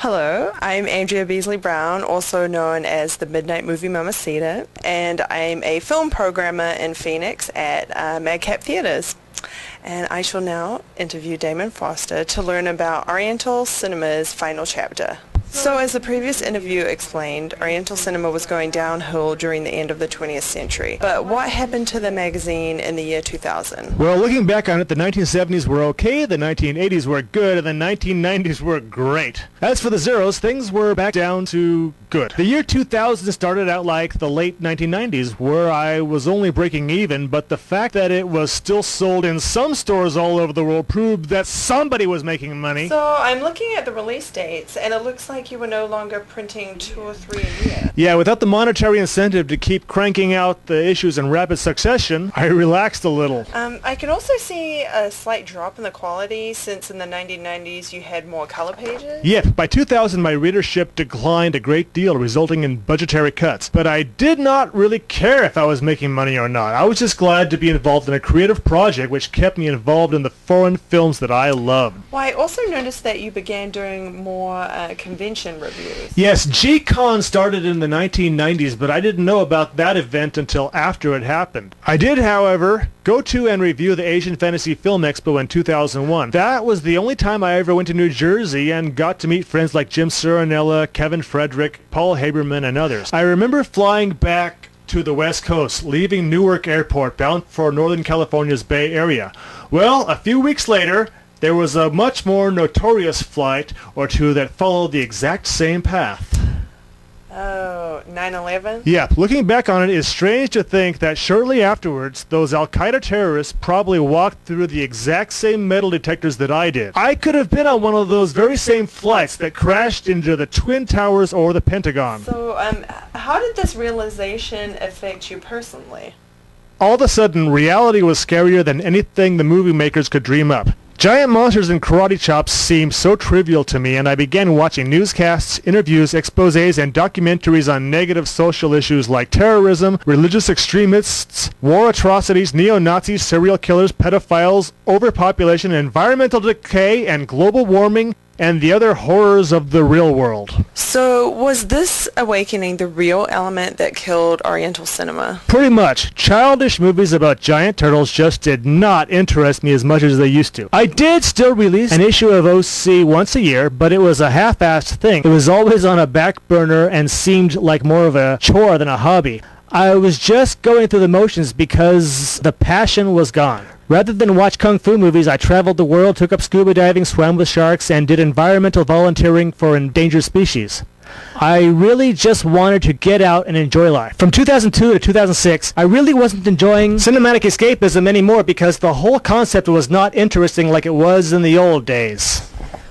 Hello, I'm Andrea Beasley Brown, also known as the Midnight Movie Mamacita, and I'm a film programmer in Phoenix at Madcap Theatres. And I shall now interview Damon Foster to learn about Oriental Cinema's final chapter. So as the previous interview explained, Oriental cinema was going downhill during the end of the 20th century. But what happened to the magazine in the year 2000? Well, looking back on it, the 1970s were okay, the 1980s were good, and the 1990s were great. As for the zeros, things were back down to good. The year 2000 started out like the late 1990s, where I was only breaking even, but the fact that it was still sold in some stores all over the world proved that somebody was making money. So I'm looking at the release dates, and it looks like you were no longer printing 2 or 3 a year. Yeah, without the monetary incentive to keep cranking out the issues in rapid succession, I relaxed a little. I can also see a slight drop in the quality since in the 1990s you had more color pages. Yeah, by 2000 my readership declined a great deal, resulting in budgetary cuts. But I did not really care if I was making money or not. I was just glad to be involved in a creative project which kept me involved in the foreign films that I loved. Well, I also noticed that you began doing more convention reviews. Yes, G-Con started in the 1990s, but I didn't know about that event until after it happened. I did, however, go to and review the Asian Fantasy Film Expo in 2001. That was the only time I ever went to New Jersey and got to meet friends like Jim Cirinella, Kevin Frederick, Paul Haberman, and others. I remember flying back to the West Coast, leaving Newark Airport, bound for Northern California's Bay Area. Well, a few weeks later, there was a much more notorious flight or two that followed the exact same path. Oh, 9/11? Yeah, looking back on it, it's strange to think that shortly afterwards, those Al-Qaeda terrorists probably walked through the exact same metal detectors that I did. I could have been on one of those very same flights that crashed into the Twin Towers or the Pentagon. So, how did this realization affect you personally? All of a sudden, reality was scarier than anything the movie makers could dream up. Giant monsters and karate chops seemed so trivial to me, and I began watching newscasts, interviews, exposés, and documentaries on negative social issues like terrorism, religious extremists, war atrocities, neo-Nazis, serial killers, pedophiles, overpopulation, environmental decay, and global warming, and the other horrors of the real world. So, was this awakening the real element that killed Oriental cinema? Pretty much. Childish movies about giant turtles just did not interest me as much as they used to. I did still release an issue of OC once a year, but it was a half-assed thing. It was always on a back burner and seemed like more of a chore than a hobby. I was just going through the motions because the passion was gone. Rather than watch kung fu movies, I traveled the world, took up scuba diving, swam with sharks, and did environmental volunteering for endangered species. I really just wanted to get out and enjoy life. From 2002 to 2006, I really wasn't enjoying cinematic escapism anymore because the whole concept was not interesting like it was in the old days.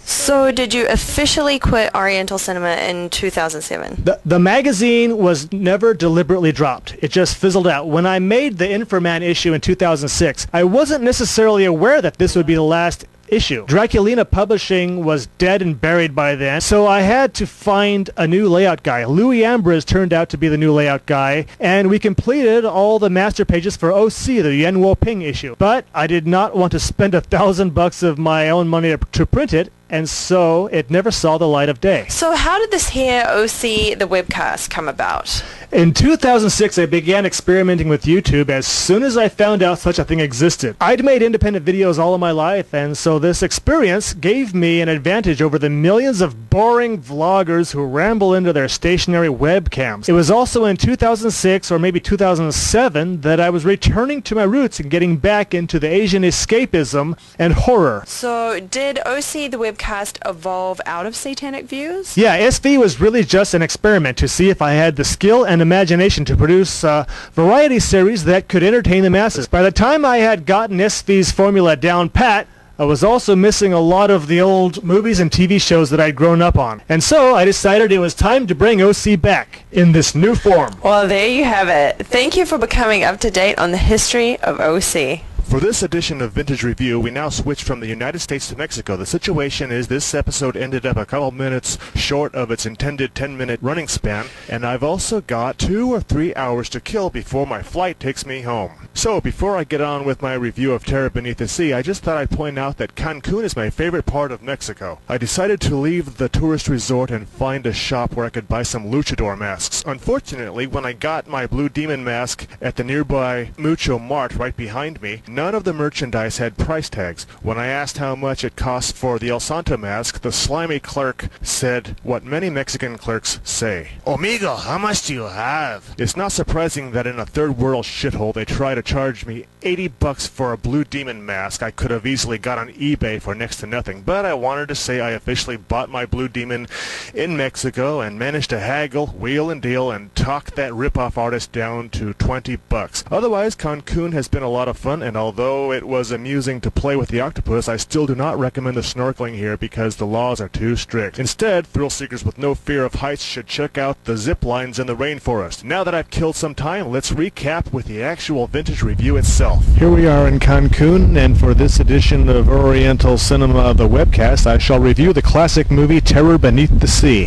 So, did you officially quit Oriental cinema in 2007? The magazine was never deliberately dropped. It just fizzled out. When I made the Inframan issue in 2006, I wasn't necessarily aware that this would be the last issue. Draculina Publishing was dead and buried by then, so I had to find a new layout guy. Louis Ambrose turned out to be the new layout guy, and we completed all the master pages for OC, the Yan Wo Ping issue. But I did not want to spend $1,000 of my own money to print it, and so it never saw the light of day. So how did this here OC, the webcast, come about? In 2006, I began experimenting with YouTube as soon as I found out such a thing existed. I'd made independent videos all of my life, and so this experience gave me an advantage over the millions of boring vloggers who ramble into their stationary webcams. It was also in 2006 or maybe 2007 that I was returning to my roots and getting back into the Asian escapism and horror. So did OC, the webcast, evolve out of Satanic Views? Yeah, SV was really just an experiment to see if I had the skill and imagination to produce a variety series that could entertain the masses. By the time I had gotten SV's formula down pat, I was also missing a lot of the old movies and TV shows that I'd grown up on. And so I decided it was time to bring OC back in this new form. Well, there you have it. Thank you for becoming up to date on the history of OC. For this edition of Vintage Review, we now switch from the United States to Mexico. The situation is this episode ended up a couple minutes short of its intended 10-minute running span, and I've also got 2 or 3 hours to kill before my flight takes me home. So, before I get on with my review of Terror Beneath the Sea, I just thought I'd point out that Cancun is my favorite part of Mexico. I decided to leave the tourist resort and find a shop where I could buy some luchador masks. Unfortunately, when I got my Blue Demon mask at the nearby Mucho Mart right behind me, none of the merchandise had price tags. When I asked how much it cost for the El-Santo mask, the slimy clerk said what many Mexican clerks say. "Amigo, how much do you have?" It's not surprising that in a third world shithole they try to charge me $80 for a Blue Demon mask I could have easily got on eBay for next to nothing, but I wanted to say I officially bought my Blue Demon in Mexico and managed to haggle, wheel and deal, and talk that rip-off artist down to $20. Otherwise, Cancun has been a lot of fun, and although it was amusing to play with the octopus, I still do not recommend the snorkeling here because the laws are too strict. Instead, thrill seekers with no fear of heights should check out the zip lines in the rainforest. Now that I've killed some time, let's recap with the actual vintage review itself. Here we are in Cancun, and for this edition of Oriental Cinema, the Webcast, I shall review the classic movie Terror Beneath the Sea.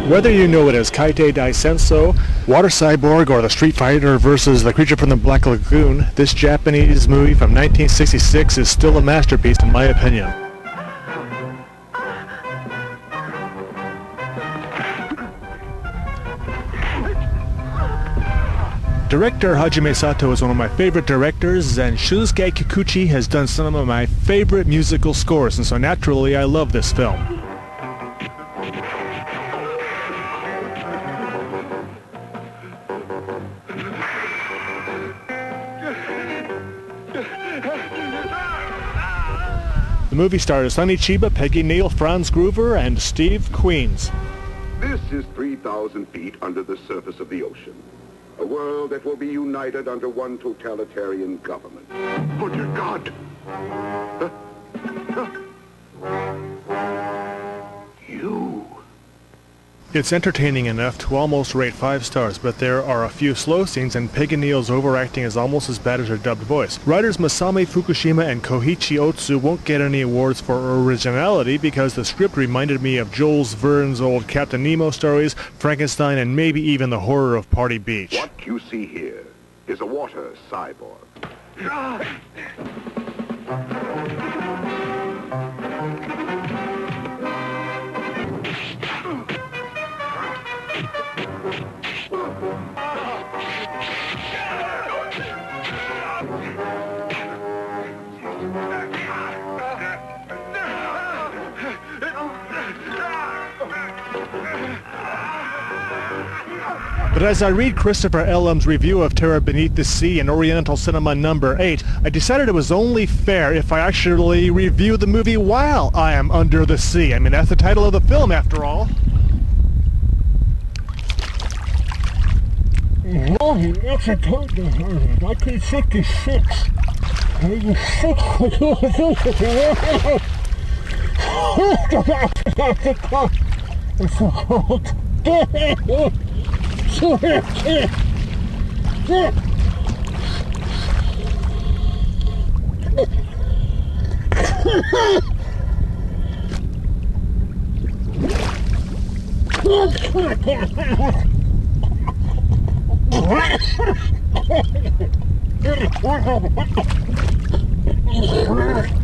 Whether you know it as Kaite Daisenso, Water Cyborg, or the Street Fighter versus the Creature from the Black Lagoon, this Japanese movie from 1966 is still a masterpiece in my opinion. Director Hajime Sato is one of my favorite directors, and Shusuke Kikuchi has done some of my favorite musical scores, and so naturally I love this film. The movie stars Sonny-Chiba, Peggy Neal, Franz Gruber, and Steve Queens. This is 3,000 feet under the surface of the ocean. A world that will be united under one totalitarian government. Oh, dear God! You. It's entertaining enough to almost rate 5 stars, but there are a few slow scenes, and Peggy Neal's overacting is almost as bad as her dubbed voice. Writers Masami Fukushima and Koichi Otsu won't get any awards for originality because the script reminded me of Jules Verne's old Captain Nemo stories, Frankenstein, and maybe even the horror of Party Beach. What you see here is a water cyborg. But as I read Christopher Ellam's review of Terror Beneath the Sea in Oriental Cinema number 8, I decided it was only fair if I actually review the movie while I am under the sea. I mean, that's the title of the film, after all. 1966. 66.